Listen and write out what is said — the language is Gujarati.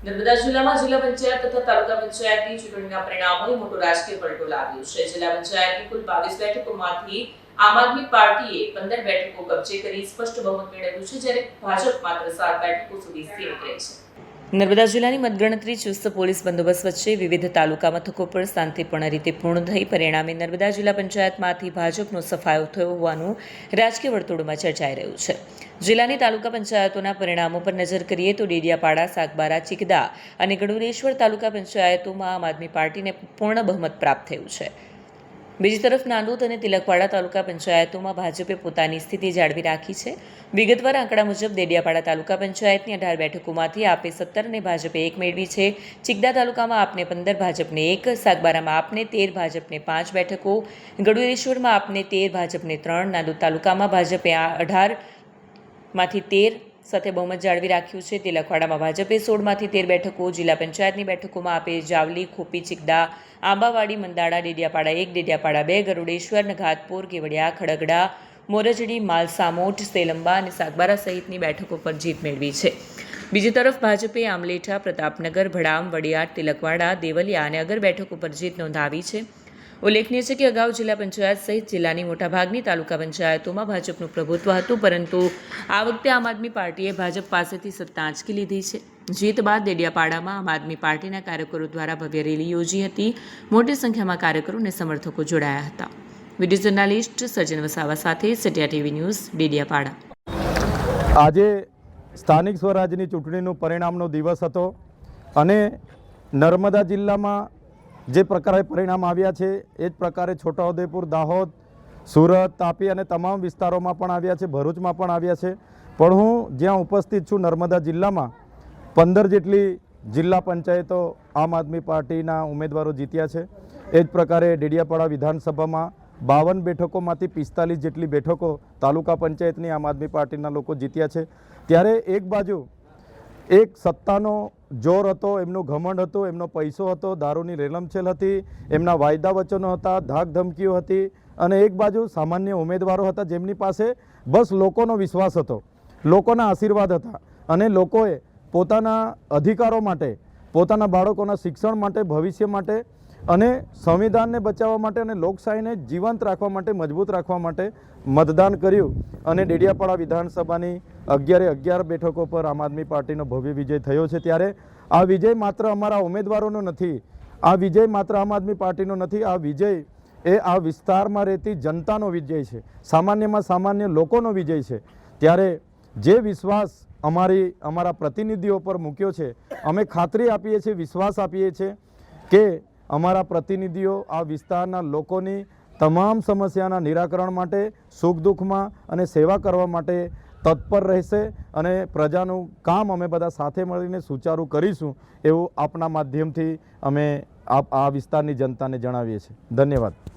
નર્મદા જિલ્લામાં જિલ્લા પંચાયત તથા તાલુકા પંચાયતની ચૂંટણીના પરિણામોએ મોટો રાજકીય પલટો લાવ્યો છે। જિલ્લા પંચાયતની કુલ 22 બેઠકોમાંથી આમ આદમી પાર્ટીએ 15 બેઠકો કબજે કરી સ્પષ્ટ બહુમત મેળવ્યું છે, જ્યારે ભાજપ માત્ર 7 બેઠકો સુધી સીમિત રહી છે। નર્મદા જિલ્લાની મતગણતરી ચુસ્ત પોલીસ બંદોબસ્ત વચ્ચે વિવિધ તાલુકા મથકો પર શાંતિપૂર્ણ રીતે પૂર્ણ થઈ। પરિણામે નર્મદા જિલ્લા પંચાયતમાંથી ભાજપનો સફાયો થયો હોવાનું રાજકીય વર્તુળોમાં ચર્ચાઈ રહ્યું છે। જિલ્લાની તાલુકા પંચાયતોના પરિણામો પર નજર કરીએ તો ડેડિયાપાડા, સાગબારા, ચિકદા અને ગડુરેશ્વર તાલુકા પંચાયતોમાં આમ આદમી પાર્ટીને પૂર્ણ બહુમત પ્રાપ્ત થયું છે। બીજી તરફ નાંદોદ અને તિલકવાડા તાલુકા પંચાયતોમાં ભાજપે પોતાની સ્થિતિ જાળવી રાખી છે। વિગતવાર આંકડા મુજબ ડેડિયાપાડા તાલુકા પંચાયતની 18 બેઠકોમાંથી આપે 17 અને ભાજપે 1 મેળવી છે। ચિકદા તાલુકામાં આપને 15, ભાજપને 1, સાગબારામાં આપને 13, ભાજપને 5 બેઠકો, ગડુરેશ્વરમાં આપને 13, ભાજપને 3, નાંદોદ તાલુકામાં ભાજપે 18 માંથી 13 સાથે બહુમત જાળવી રાખ્યું છે। તિલકવાડામાં ભાજપે 16 માંથી 13 બેઠકો, જિલ્લા પંચાયતની બેઠકોમાં આપે જાવલી, ખોપી, ચિકદા, આંબાવાડી, મંદાડા, ડેડિયાપાડા 1, ડેડિયાપાડા 2, ગરુડેશ્વર, નઘાતપુર, કેવડિયા, ખડગડા, મોરજડી, માલસામોટ, સેલંબા અને સાગબારા સહિતની બેઠકો પર જીત મેળવી છે। બીજી તરફ ભાજપે આમલેઠા, પ્રતાપનગર, ભડામ, વડિયાદ, તિલકવાડા, દેવલિયા અને અગર બેઠકો પર જીત નોંધાવી છે। ઉલ્લેખનીય છે કે અગાઉ જિલ્લા પંચાયત સહિત જિલ્લાની મોટાભાગની તાલુકા પંચાયતોમાં ભાજપનું પ્રભુત્વ હતું, પરંતુ આ વખતે આમ આદમી પાર્ટીએ ભાજપ પાસેથી સત્તા આંચકી લીધી છે। જીત બાદ ડેડિયાપાડામાં આમ આદમી પાર્ટીના કાર્યકરો દ્વારા ભવ્ય રેલી યોજી હતી। મોટી સંખ્યામાં કાર્યકરો અને સમર્થકો જોડાયા હતા। વિડીયો જર્નાલિસ્ટ સર્જન વસાવા સાથે સટિયા ટીવી ન્યૂઝ, ડેડિયાપાડા। આજે સ્થાનિક સ્વરાજ્યની ચૂંટણીનું પરિણામનો દિવસ હતો અને નર્મદા જિલ્લામાં જે પ્રકારે પરિણામ આવ્યા છે એ જ પ્રકારે છોટાઉદેપુર, દાહોદ, સુરત, તાપી અને તમામ વિસ્તારોમાં પણ આવ્યા છે, ભરૂચમાં પણ આવ્યા છે। પણ હું જ્યાં ઉપસ્થિત છું નર્મદા જિલ્લામાં 15 જેટલી જિલ્લા પંચાયતો આમ આદમી પાર્ટીના ઉમેદવારો જીત્યા છે। એ જ પ્રકારે ડેડિયાપાડા વિધાનસભામાં 52 બેઠકોમાંથી 45 જેટલી બેઠકો તાલુકા પંચાયતની આમ આદમી પાર્ટીના લોકો જીત્યા છે। ત્યારે એક બાજુ એક સત્તાનો જોર હતો, એમનો ઘમંડ હતો, એમનો પૈસો હતો, દારૂની રેલમછેલ હતી, એમના વાયદા વચનો હતા, ધાક ધમકીઓ હતી અને એક બાજુ સામાન્ય ઉમેદવારો હતા જેમની પાસે બસ લોકોનો વિશ્વાસ હતો, લોકોના આશીર્વાદ હતા અને લોકોએ પોતાના અધિકારો માટે, પોતાના બાળકોના શિક્ષણ માટે, ભવિષ્ય માટે અને સંવિધાનને બચાવવા માટે અને લોકશાહીને જીવંત રાખવા માટે, મજબૂત રાખવા માટે મતદાન કર્યું અને ડેડિયાપાડા વિધાનસભાની 11 બેઠકો પર આમ આદમી પાર્ટીનો ભવ્ય વિજય થયો છે। ત્યારે આ વિજય માત્ર અમારા ઉમેદવારોનો નથી, આ વિજય માત્ર આમ આદમી પાર્ટીનો નથી, આ વિજય એ આ વિસ્તારમાં રહેતી જનતાનો વિજય છે, સામાન્યમાં સામાન્ય લોકોનો વિજય છે। ત્યારે જે વિશ્વાસ અમારા પ્રતિનિધિઓ પર મૂક્યો છે, અમે ખાતરી આપીએ છીએ, વિશ્વાસ આપીએ છીએ કે અમારા પ્રતિનિધિઓ આ વિસ્તારના લોકોની તમામ સમસ્યાના નિરાકરણ માટે, સુખ દુઃખમાં અને સેવા કરવા માટે તત્પર રહેશે અને પ્રજાનું કામ અમે બધા સાથે મળીને સુચારું કરીશું એવું આપના માધ્યમથી અમે આ વિસ્તારની જનતાને જણાવીએ છીએ। ધન્યવાદ।